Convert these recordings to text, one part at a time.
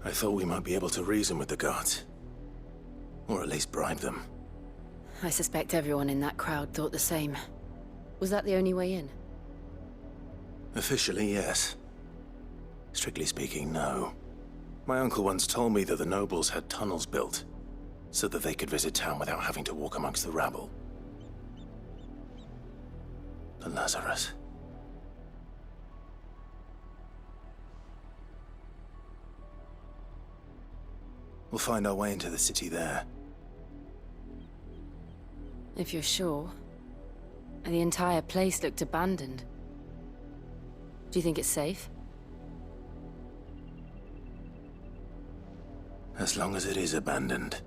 I thought we might be able to reason with the guards. Or at least bribe them. I suspect everyone in that crowd thought the same. Was that the only way in? Officially, yes. Strictly speaking, no. My uncle once told me that the nobles had tunnels built, so that they could visit town without having to walk amongst the rabble. The Lazarus. We'll find our way into the city there. If you're sure. The entire place looked abandoned. Do you think it's safe? As long as it is abandoned.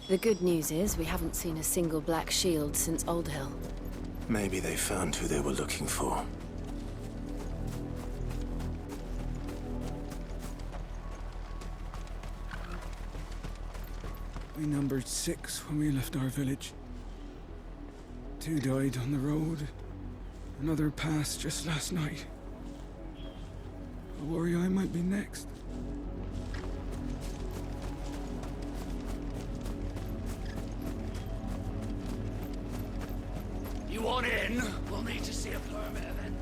The good news is we haven't seen a single black shield since Old Hill. Maybe they found who they were looking for. We numbered 6 when we left our village. 2 died on the road. Another passed just last night. I worry I might be next. You want in? We'll need to see a permit then.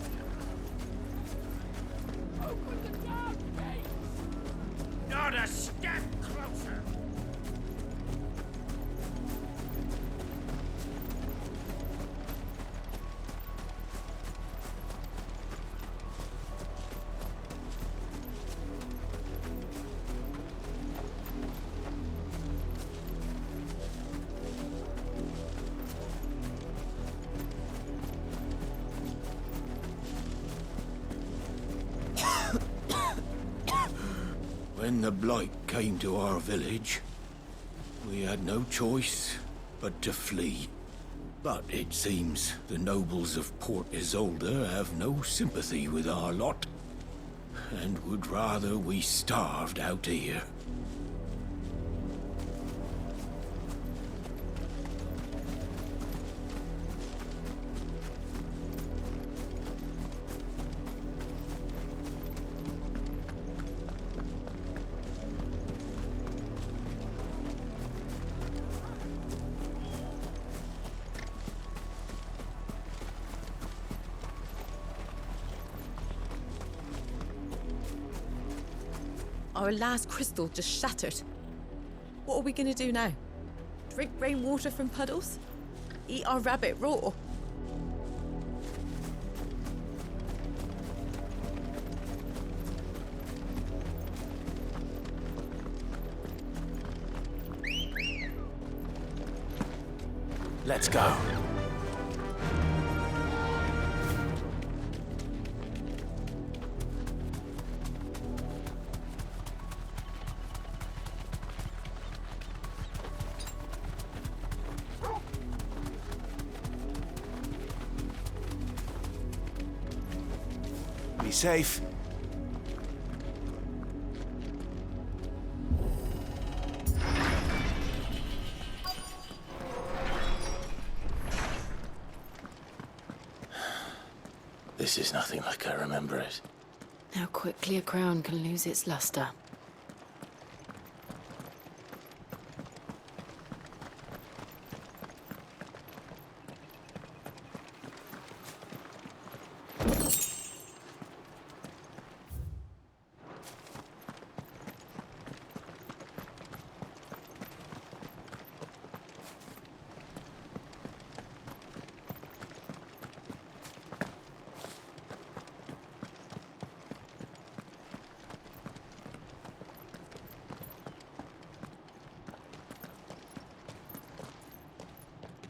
Open the dark gates! Not a step closer! When the Blight came to our village, we had no choice but to flee. But it seems the nobles of Port Isolde have no sympathy with our lot, and would rather we starved out here. Our last crystal just shattered. What are we gonna do now? Drink rainwater from puddles? Eat our rabbit raw? Let's go. Be safe. This is nothing like I remember it. How quickly a crown can lose its luster.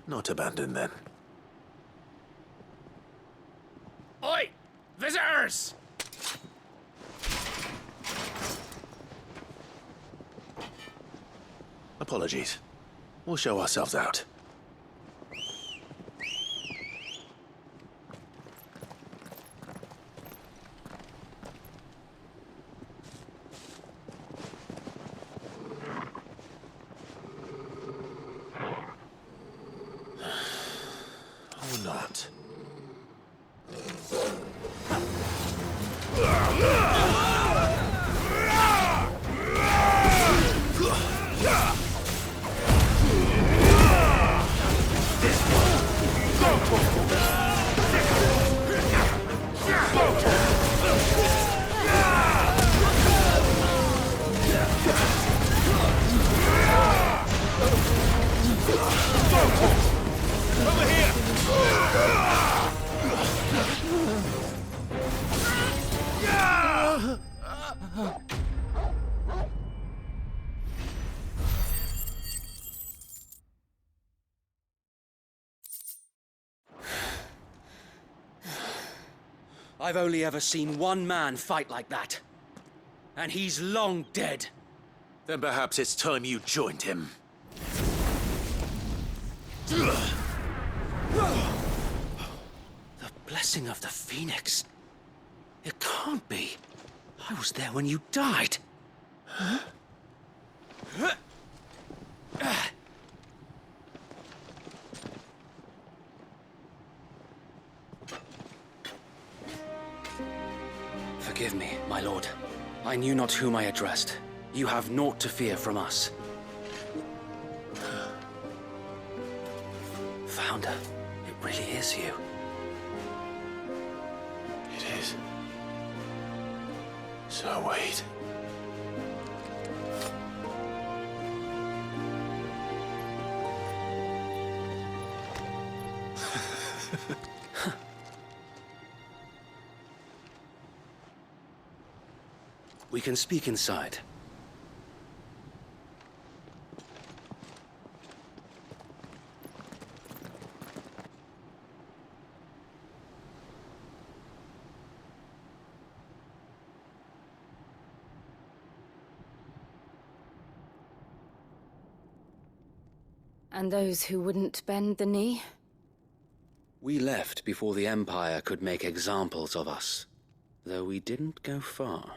Not abandoned then. Oi! Visitors! Apologies. We'll show ourselves out. Over here! I've only ever seen one man fight like that. And he's long dead. Then perhaps it's time you joined him. The blessing of the Phoenix. It can't be. I was there when you died. Forgive me, my lord. I knew not whom I addressed. You have naught to fear from us. Founder, it really is you. It is. So wait. We can speak inside. And those who wouldn't bend the knee? We left before the Empire could make examples of us, though we didn't go far.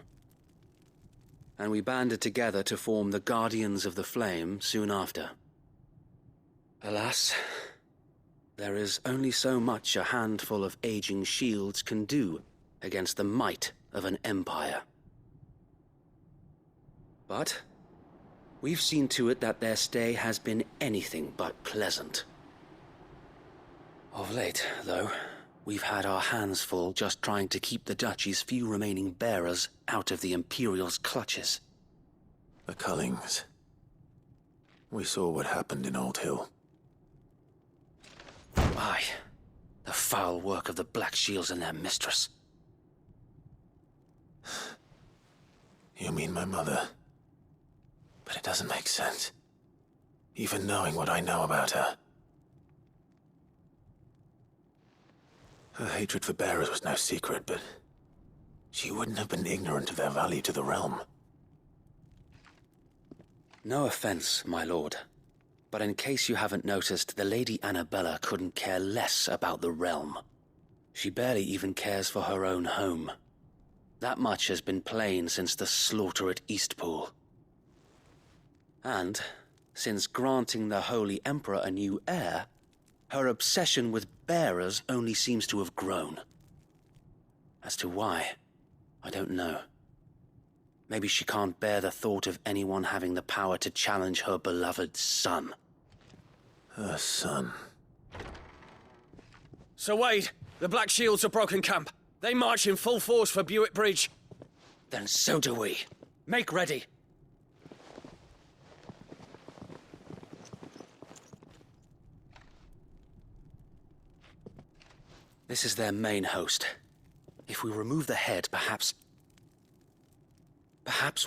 And we banded together to form the Guardians of the Flame soon after. Alas, there is only so much a handful of aging shields can do against the might of an empire. But we've seen to it that their stay has been anything but pleasant. Of late, though, we've had our hands full just trying to keep the Duchy's few remaining bearers out of the Imperial's clutches. The Cullings. We saw what happened in Old Hill. Aye, the foul work of the Black Shields and their mistress. You mean my mother? But it doesn't make sense. Even knowing what I know about her. Her hatred for bearers was no secret, but she wouldn't have been ignorant of their value to the realm. No offense, my lord, but in case you haven't noticed, the Lady Annabella couldn't care less about the realm. She barely even cares for her own home. That much has been plain since the slaughter at Eastpool. And, since granting the Holy Emperor a new heir, her obsession with bearers only seems to have grown. As to why, I don't know. Maybe she can't bear the thought of anyone having the power to challenge her beloved son. Her son. Sir Wade, the Black Shields have broken camp. They march in full force for Buick Bridge. Then so do we. Make ready. This is their main host. If we remove the head, perhaps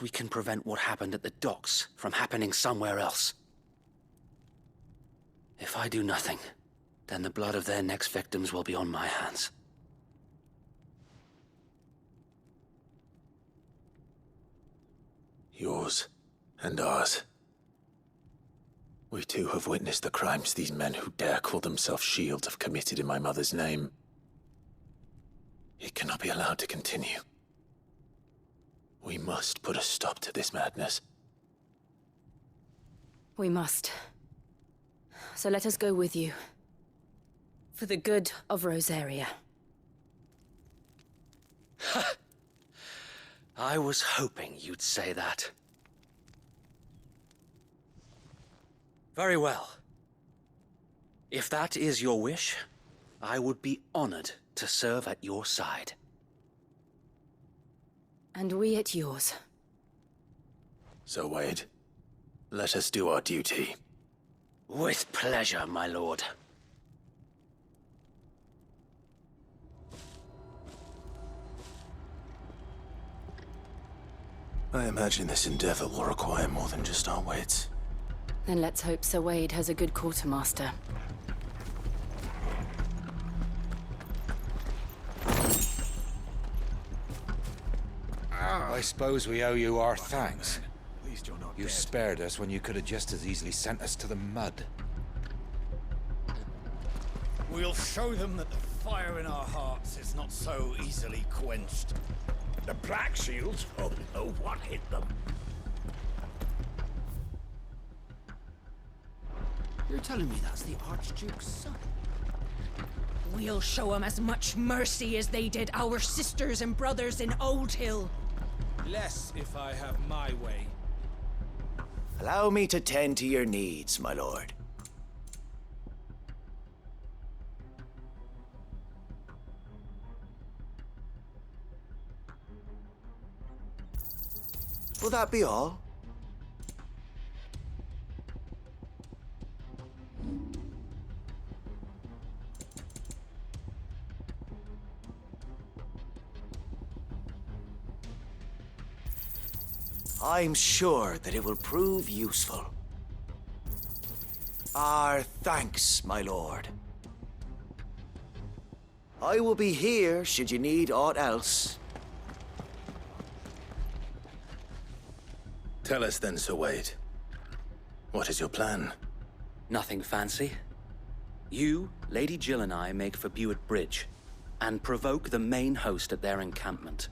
we can prevent what happened at the docks from happening somewhere else. If I do nothing, then the blood of their next victims will be on my hands. Yours and ours. We too have witnessed the crimes these men who dare call themselves shields have committed in my mother's name. It cannot be allowed to continue. We must put a stop to this madness. We must. So let us go with you. For the good of Rosaria. I was hoping you'd say that. Very well. If that is your wish, I would be honored to serve at your side. And we at yours. So, Wade, let us do our duty. With pleasure, my lord. I imagine this endeavor will require more than just our wits. Then let's hope Sir Wade has a good quartermaster. I suppose we owe you our thanks. At least you're not You dead. spared us when you could have just as easily sent us to the mud. We'll show them that the fire in our hearts is not so easily quenched. The Black Shields won't know what hit them. You're telling me that's the Archduke's son? We'll show 'em as much mercy as they did our sisters and brothers in Old Hill. Less if I have my way. Allow me to tend to your needs, my lord. Will that be all? I'm sure that it will prove useful. Our thanks, my lord. I will be here should you need aught else. Tell us then, Sir Wade. What is your plan? Nothing fancy. You, Lady Jill and I make for Buett Bridge and provoke the main host at their encampment.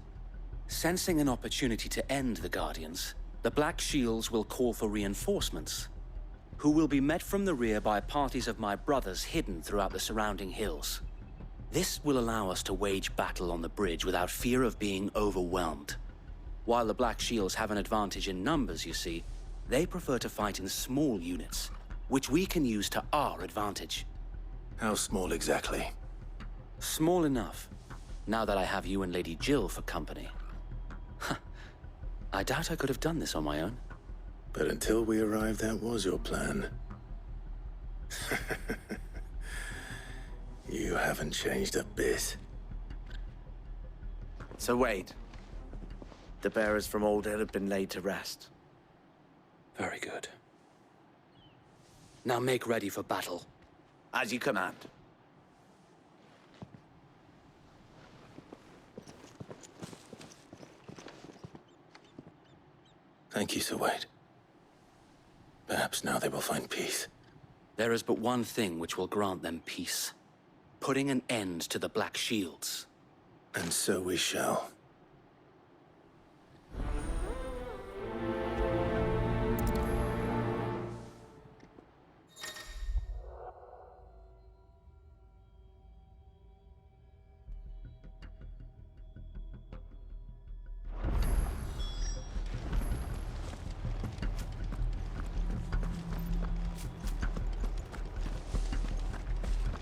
Sensing an opportunity to end the Guardians, the Black Shields will call for reinforcements, who will be met from the rear by parties of my brothers hidden throughout the surrounding hills. This will allow us to wage battle on the bridge without fear of being overwhelmed. While the Black Shields have an advantage in numbers, you see, they prefer to fight in small units, which we can use to our advantage. How small exactly? Small enough, now that I have you and Lady Jill for company. I doubt I could have done this on my own. But until we arrived, that was your plan. You haven't changed a bit. So Wade, the bearers from Old Hill have been laid to rest. Very good. Now make ready for battle. As you command. Thank you, Sir Wade. Perhaps now they will find peace. There is but one thing which will grant them peace. Putting an end to the Black Shields. And so we shall.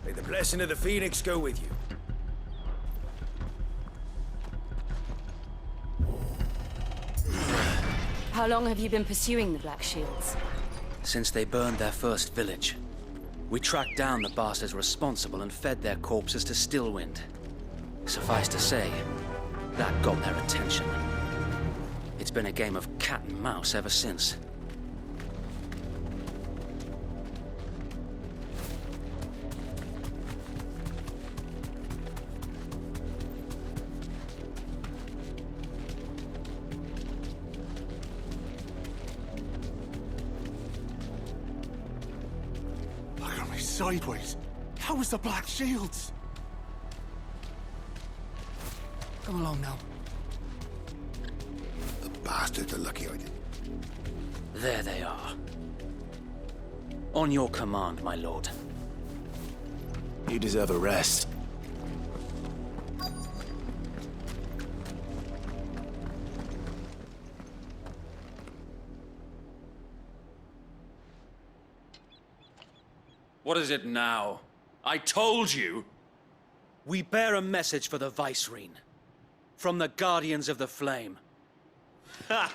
May the blessing of the Phoenix go with you. How long have you been pursuing the Black Shields? Since they burned their first village. We tracked down the bastards responsible and fed their corpses to Stillwind. Suffice to say, that got their attention. It's been a game of cat and mouse ever since. Look at me sideways. How was the Black Shields? Come along now. The bastards are lucky I didn't. There they are. On your command, my lord. You deserve a rest. What is it now? I told you! We bear a message for the Vicereine. From the Guardians of the Flame. Ha!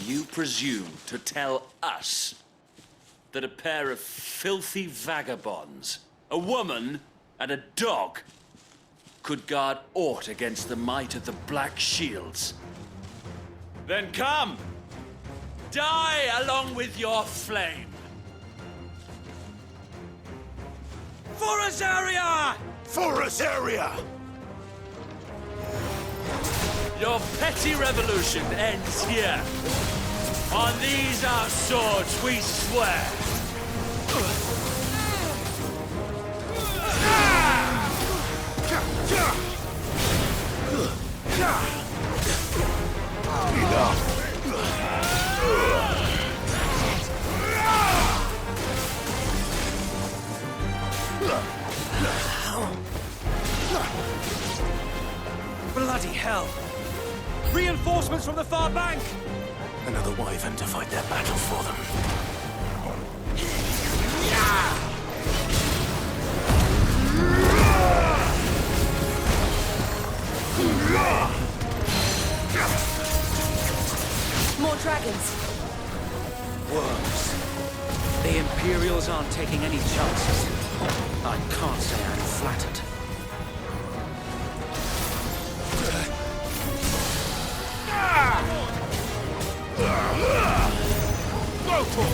You presume to tell us that a pair of filthy vagabonds, a woman and a dog, could guard aught against the might of the Black Shields? Then come! Die along with your flame! For Azaria! For Azaria! Your petty revolution ends here. On these our swords we swear. Bloody hell! Reinforcements from the far bank! Another wyvern to fight their battle for them. More dragons. Worms. The Imperials aren't taking any chances. I can't say I'm flattered. Go for it!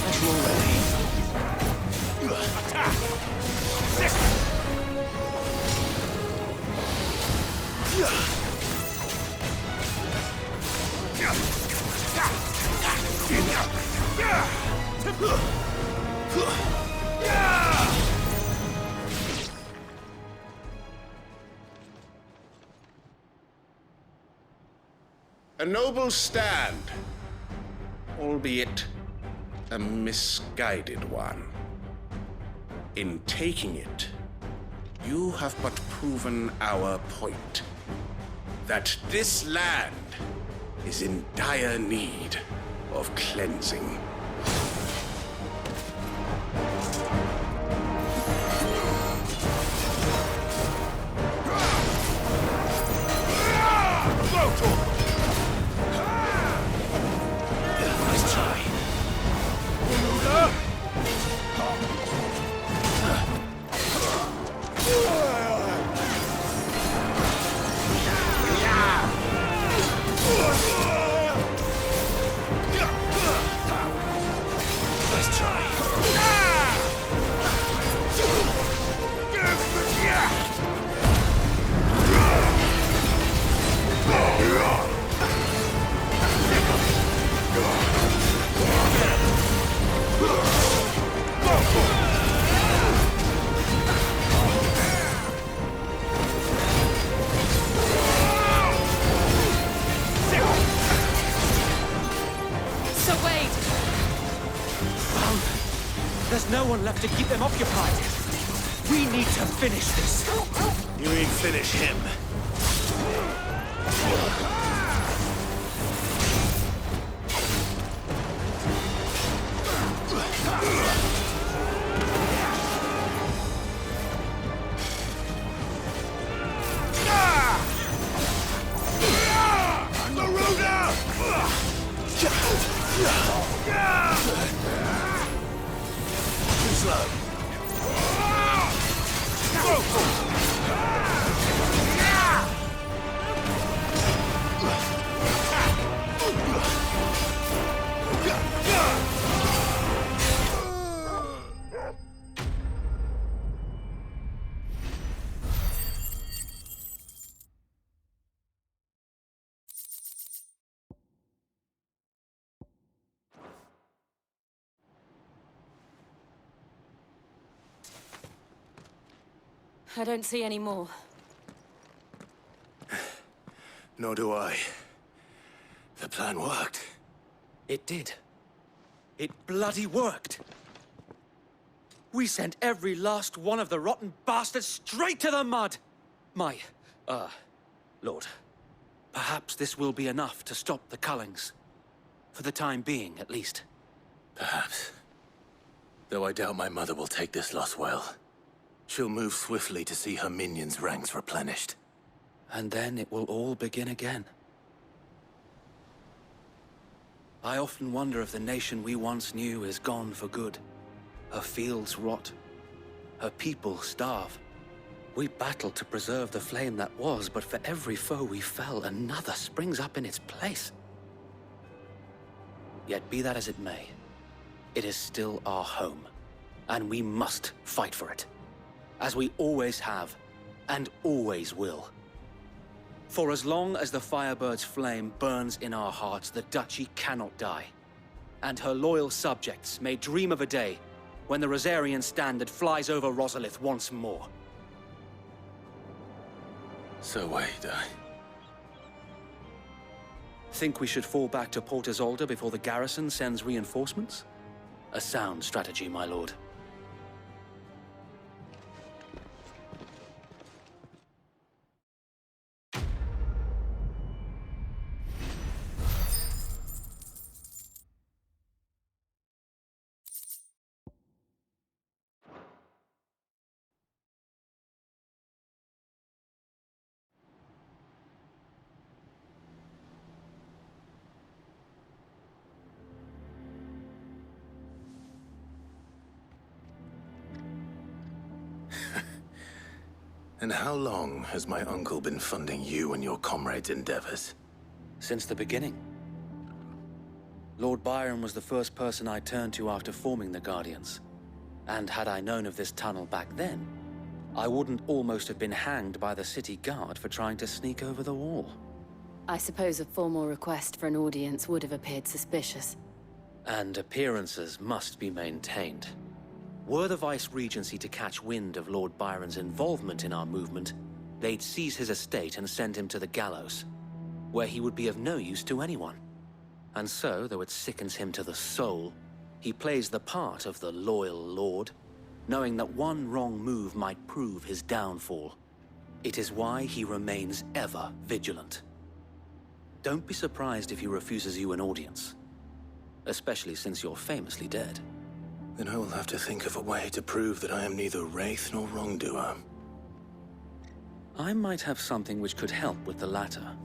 As you're ready. Attack! A noble stand, albeit a misguided one. In taking it, you have but proven our point, that this land is in dire need of cleansing. Nice try. Nice try. So Wade! There's no one left to keep them occupied. We need to finish this. You mean finish him? Too slow. I don't see any more. Nor do I. The plan worked. It did. It bloody worked. We sent every last one of the rotten bastards straight to the mud! My, Lord, perhaps this will be enough to stop the Cullings. For the time being, at least. Perhaps. Though I doubt my mother will take this loss well. She'll move swiftly to see her minions' ranks replenished. And then it will all begin again. I often wonder if the nation we once knew is gone for good. Her fields rot. Her people starve. We battled to preserve the flame that was, but for every foe we fell, another springs up in its place. Yet be that as it may, it is still our home, and we must fight for it, as we always have, and always will. For as long as the Firebird's flame burns in our hearts, the Duchy cannot die, and her loyal subjects may dream of a day when the Rosarian standard flies over Rosalith once more. So wait, Think we should fall back to Port Isolde before the garrison sends reinforcements? A sound strategy, my lord. And how long has my uncle been funding you and your comrades' endeavors? Since the beginning. Lord Byron was the first person I turned to after forming the Guardians. And had I known of this tunnel back then, I wouldn't almost have been hanged by the city guard for trying to sneak over the wall. I suppose a formal request for an audience would have appeared suspicious. And appearances must be maintained. Were the Vice-Regency to catch wind of Lord Byron's involvement in our movement, they'd seize his estate and send him to the gallows, where he would be of no use to anyone. And so, though it sickens him to the soul, he plays the part of the loyal lord, knowing that one wrong move might prove his downfall. It is why he remains ever vigilant. Don't be surprised if he refuses you an audience, especially since you're famously dead. Then I will have to think of a way to prove that I am neither wraith nor wrongdoer. I might have something which could help with the latter.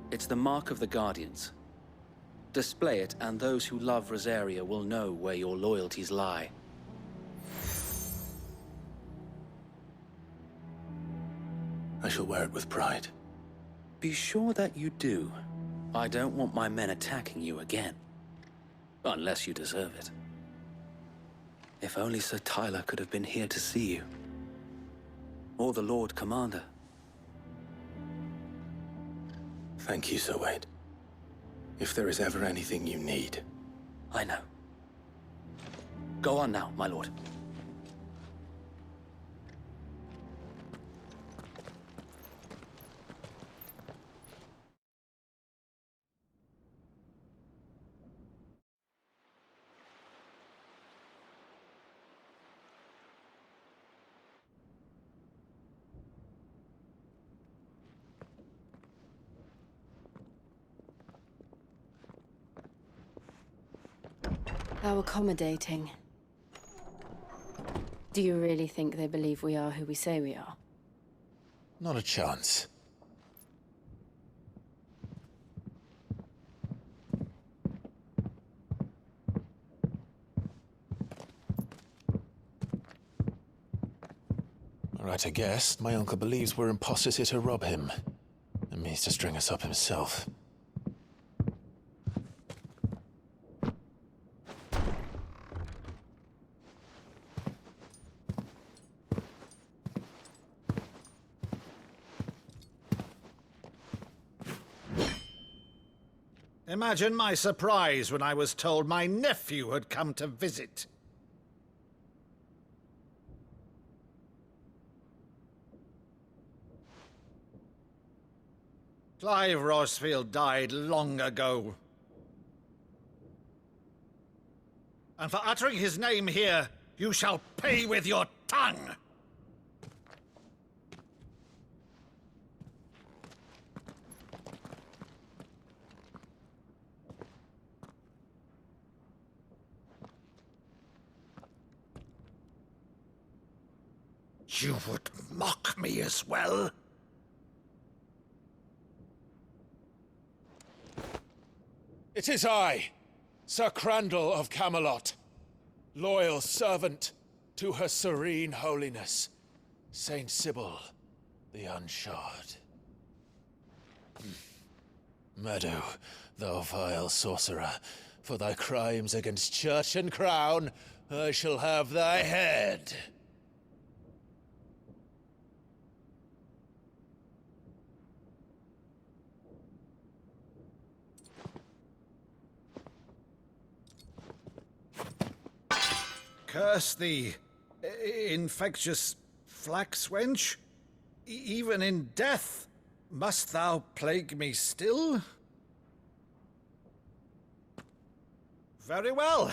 It's the mark of the Guardians. Display it, and those who love Rosaria will know where your loyalties lie. I shall wear it with pride. Be sure that you do. I don't want my men attacking you again. Unless you deserve it. If only Sir Tyler could have been here to see you. Or the Lord Commander. Thank you, Sir Wade. If there is ever anything you need. I know. Go on now, my lord. How accommodating. Do you really think they believe we are who we say we are? Not a chance. All right, I guess. My uncle believes we're imposters here to rob him. And means to string us up himself. Imagine my surprise when I was told my nephew had come to visit. Clive Rosfield died long ago. And for uttering his name here, you shall pay with your tongue! You would mock me as well? It is I, Sir Crandall of Camelot, loyal servant to Her Serene Holiness, Saint Sybil the Unshod. Meadow, thou vile sorcerer, for thy crimes against church and crown, I shall have thy head. Curse thee, infectious flax wench. Even in death, must thou plague me still? Very well.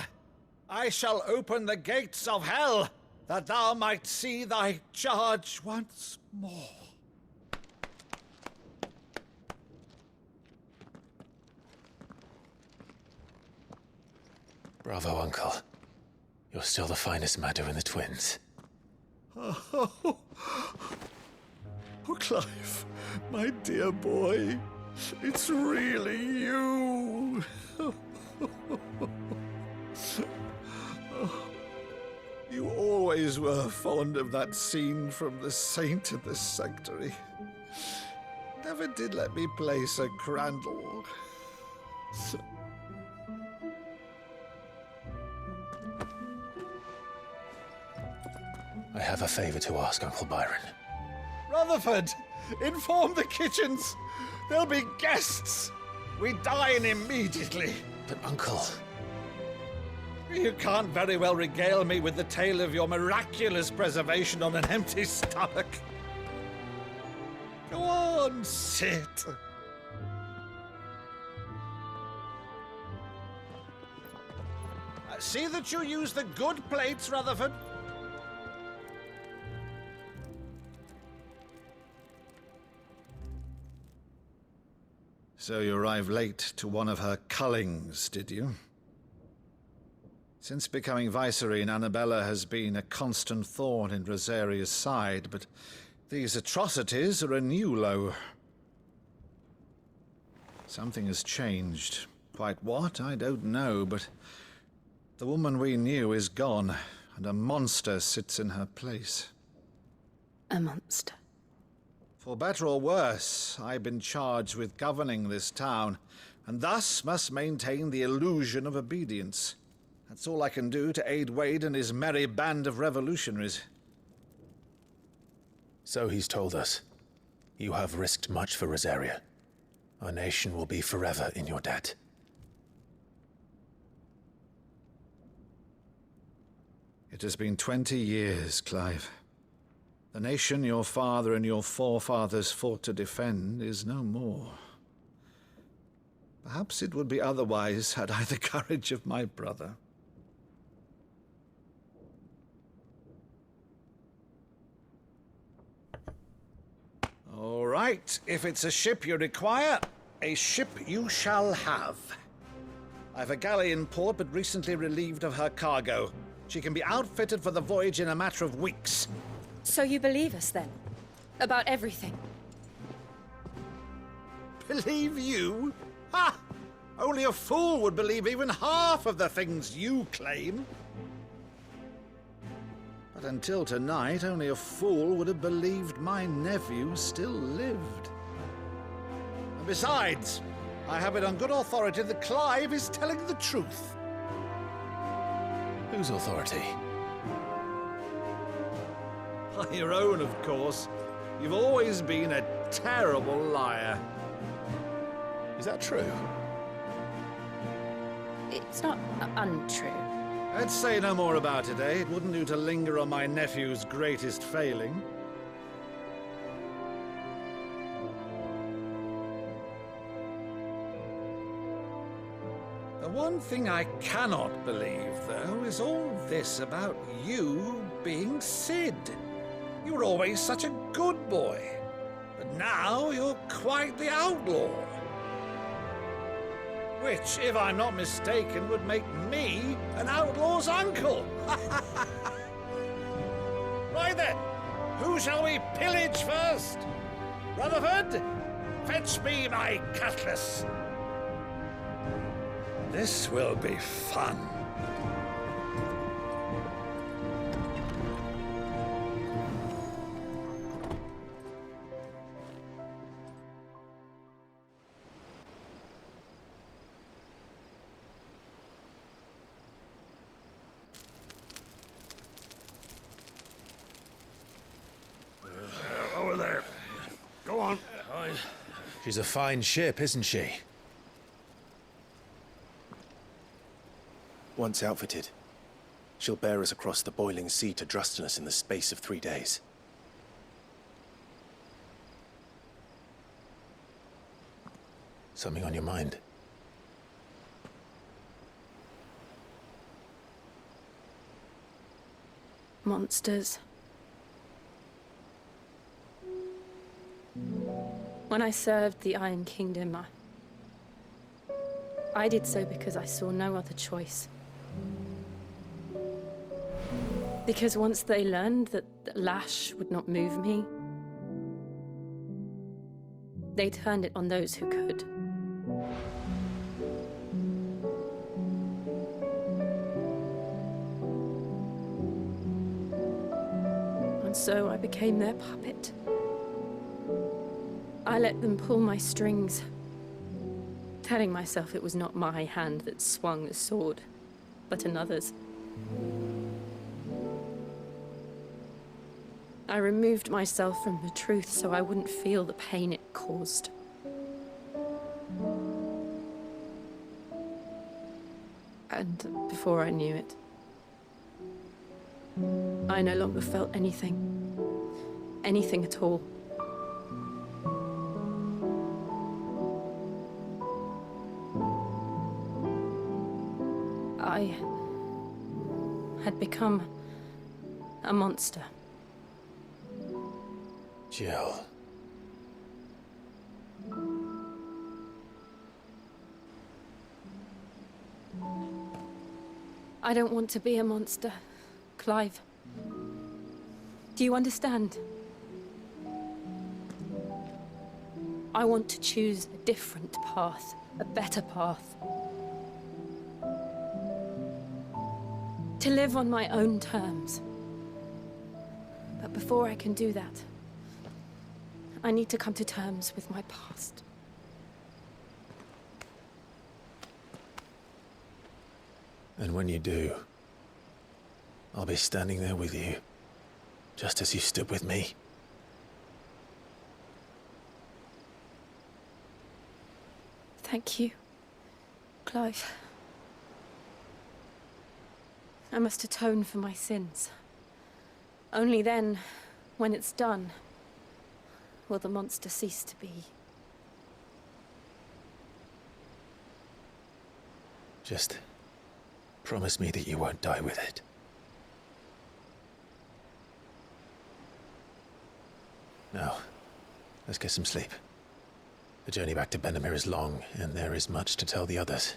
I shall open the gates of hell, that thou might see thy charge once more. Bravo, Uncle. You're still the finest Meadow in the twins. Oh, Clive, my dear boy, it's really you. You always were fond of that scene from The Saint in the Sanctuary. Never did let me play Sir Crandall. I have a favor to ask, Uncle Byron. Rutherford, inform the kitchens. There'll be guests. We dine immediately. But, Uncle... You can't very well regale me with the tale of your miraculous preservation on an empty stomach. Go on, sit. See that you use the good plates, Rutherford. So you arrived late to one of her cullings, did you? Since becoming Vicereine, Annabella has been a constant thorn in Rosaria's side, but these atrocities are a new low. Something has changed. Quite what, I don't know, but the woman we knew is gone, and a monster sits in her place. A monster? For better or worse, I've been charged with governing this town, and thus must maintain the illusion of obedience. That's all I can do to aid Wade and his merry band of revolutionaries. So he's told us. You have risked much for Rosaria. Our nation will be forever in your debt. It has been 20 years, Clive. The nation your father and your forefathers fought to defend is no more. Perhaps it would be otherwise had I the courage of my brother. All right, if it's a ship you require, a ship you shall have. I've a galley in port, but recently relieved of her cargo. She can be outfitted for the voyage in a matter of weeks. So you believe us, then? About everything? Believe you? Ha! Only a fool would believe even half of the things you claim. But until tonight, only a fool would have believed my nephew still lived. And besides, I have it on good authority that Clive is telling the truth. Whose authority? By your own, of course. You've always been a terrible liar. Is that true? It's not untrue. Let's say no more about it, eh? It wouldn't do to linger on my nephew's greatest failing. The one thing I cannot believe, though, is all this about you being Sid. You were always such a good boy, but now you're quite the outlaw. Which, if I'm not mistaken, would make me an outlaw's uncle. Right then, Who shall we pillage first? Rutherford, fetch me my cutlass. This will be fun. Over there. Go on. She's a fine ship, isn't she? Once outfitted, she'll bear us across the boiling sea to Drustinus in the space of 3 days. Something on your mind? Monsters. When I served the Iron Kingdom, I did so because I saw no other choice. Because once they learned that the lash would not move me, they turned it on those who could. And so I became their puppet. I let them pull my strings, telling myself it was not my hand that swung the sword, but another's. I removed myself from the truth so I wouldn't feel the pain it caused. And before I knew it, I no longer felt anything. Anything at all. I had become a monster. Jill. I don't want to be a monster, Clive. Do you understand? I want to choose a different path, a better path. To live on my own terms. But before I can do that, I need to come to terms with my past. And when you do, I'll be standing there with you, just as you stood with me. Thank you, Clive. I must atone for my sins. Only then, when it's done, will the monster cease to be. Just promise me that you won't die with it. Now, let's get some sleep. The journey back to Benamir is long, and there is much to tell the others.